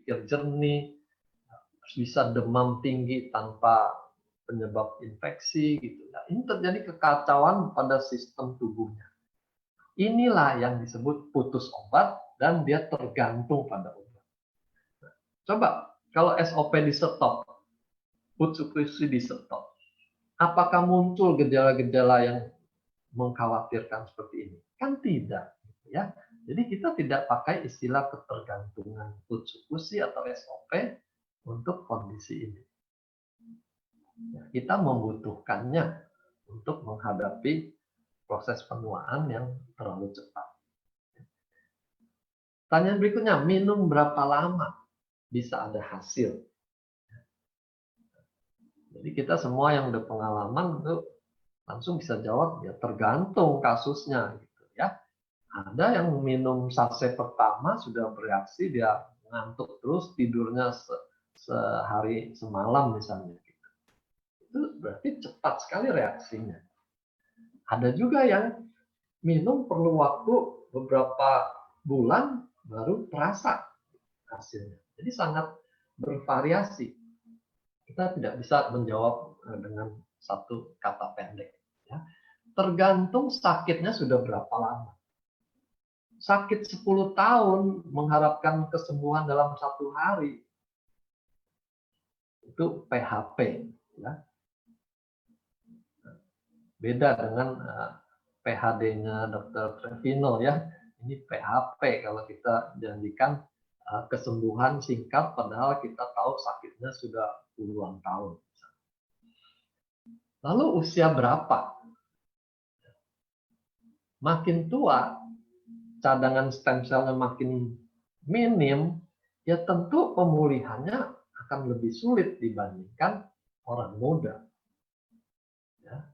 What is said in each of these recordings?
berpikir jernih, bisa demam tinggi tanpa penyebab infeksi gitu ya. Ini terjadi kekacauan pada sistem tubuhnya. Inilah yang disebut putus obat dan dia tergantung pada obat. Coba kalau SOP di stop, food suppressy di stop, apakah muncul gejala-gejala yang mengkhawatirkan seperti ini? Kan tidak, ya. Jadi kita tidak pakai istilah ketergantungan food suppressy atau SOP untuk kondisi ini. Kita membutuhkannya untuk menghadapi proses penuaan yang terlalu cepat. Tanya berikutnya, minum berapa lama bisa ada hasil? Jadi kita semua yang udah pengalaman itu langsung bisa jawab, ya tergantung kasusnya gitu ya. Ada yang minum saset pertama sudah bereaksi, dia ngantuk terus, tidurnya sehari semalam misalnya. Itu berarti cepat sekali reaksinya. Ada juga yang minum perlu waktu beberapa bulan baru terasa hasilnya. Jadi sangat bervariasi. Kita tidak bisa menjawab dengan satu kata pendek. Ya. Tergantung sakitnya sudah berapa lama. Sakit 10 tahun mengharapkan kesembuhan dalam 1 hari. Itu PHP. Ya. Beda dengan PhD-nya Dr. Trevino ya. Ini PHP kalau kita janjikan kesembuhan singkat padahal kita tahu sakitnya sudah puluhan tahun. Lalu usia berapa? Makin tua, cadangan stem cell-nya makin minim, ya tentu pemulihannya akan lebih sulit dibandingkan orang muda. Ya.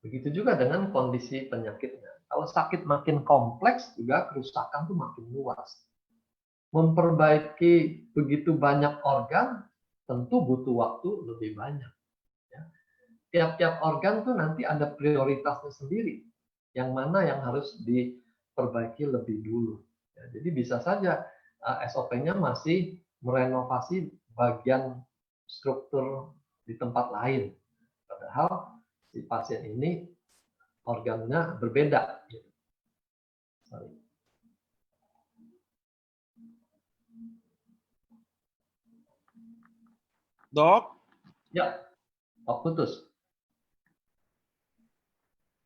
Begitu juga dengan kondisi penyakitnya. Kalau sakit makin kompleks juga kerusakan tuh makin luas. Memperbaiki begitu banyak organ tentu butuh waktu lebih banyak. Ya. Tiap-tiap organ tuh nanti ada prioritasnya sendiri. Yang mana yang harus diperbaiki lebih dulu. Ya, jadi bisa saja SOP-nya masih merenovasi bagian struktur di tempat lain. Padahal si pasien ini organnya berbeda. Dok? Ya, putus.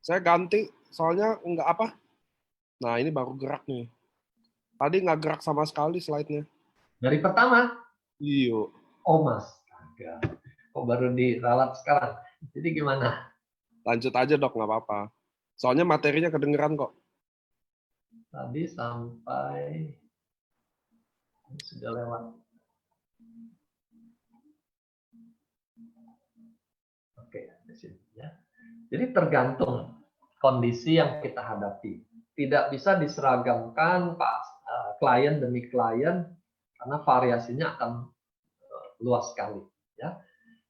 Saya ganti, soalnya nggak apa. Nah, ini baru gerak nih. Tadi nggak gerak sama sekali slide-nya. Dari pertama? Iya. Oh, Mas. Agak. Kok baru diralat sekarang? Jadi gimana? Lanjut aja, Dok, nggak apa-apa. Soalnya materinya kedengeran kok. Tadi sampai sudah lewat. Oke, di sini ya. Jadi tergantung kondisi yang kita hadapi. Tidak bisa diseragamkan klien demi klien karena variasinya akan luas sekali. Ya.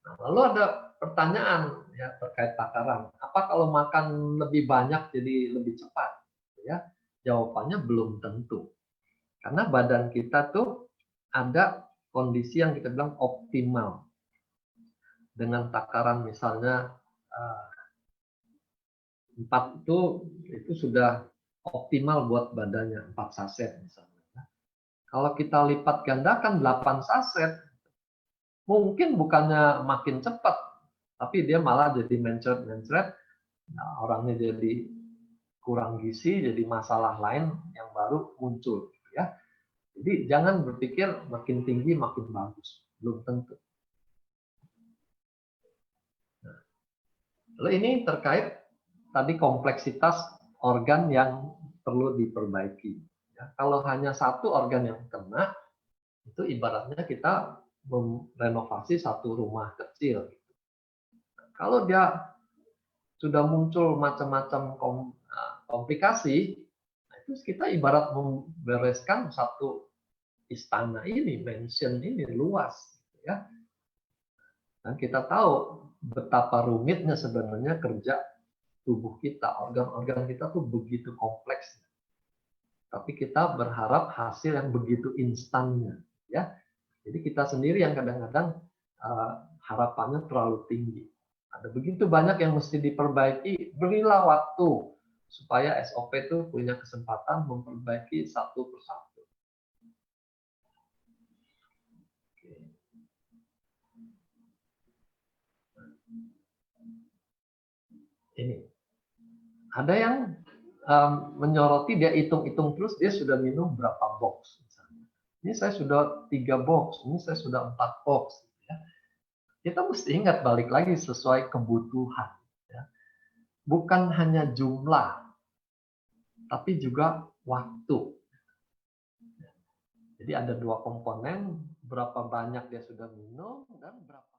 Nah, lalu ada pertanyaan ya terkait takaran. Apa kalau makan lebih banyak jadi lebih cepat? Ya, jawabannya belum tentu. Karena badan kita tuh ada kondisi yang kita bilang optimal. Dengan takaran misalnya 4 itu sudah optimal buat badannya, 4 saset misalnya. Kalau kita lipat gandakan 8 saset, mungkin bukannya makin cepat, tapi dia malah jadi mencret-mencret, nah, orangnya jadi kurang gizi, jadi masalah lain yang baru muncul. Ya. Jadi jangan berpikir makin tinggi makin bagus, belum tentu. Nah, lalu ini terkait tadi kompleksitas organ yang perlu diperbaiki. Ya, kalau hanya satu organ yang kena, itu ibaratnya kita merenovasi satu rumah kecil. Kalau dia sudah muncul macam-macam komplikasi, itu kita ibarat membereskan satu istana ini, mansion ini luas. Ya. Dan kita tahu betapa rumitnya sebenarnya kerja tubuh kita, organ-organ kita tuh begitu kompleks. Tapi kita berharap hasil yang begitu instannya, ya. Jadi kita sendiri yang kadang-kadang harapannya terlalu tinggi. Ada begitu banyak yang mesti diperbaiki, berilah waktu supaya SOP itu punya kesempatan memperbaiki satu persatu. Ini ada yang menyoroti, dia hitung-hitung terus, dia sudah minum berapa box misalnya. Ini saya sudah 3 box, ini saya sudah 4 box. Ya. Kita mesti ingat balik lagi sesuai kebutuhan. Ya. Bukan hanya jumlah, tapi juga waktu. Jadi ada 2 komponen, berapa banyak dia sudah minum dan berapa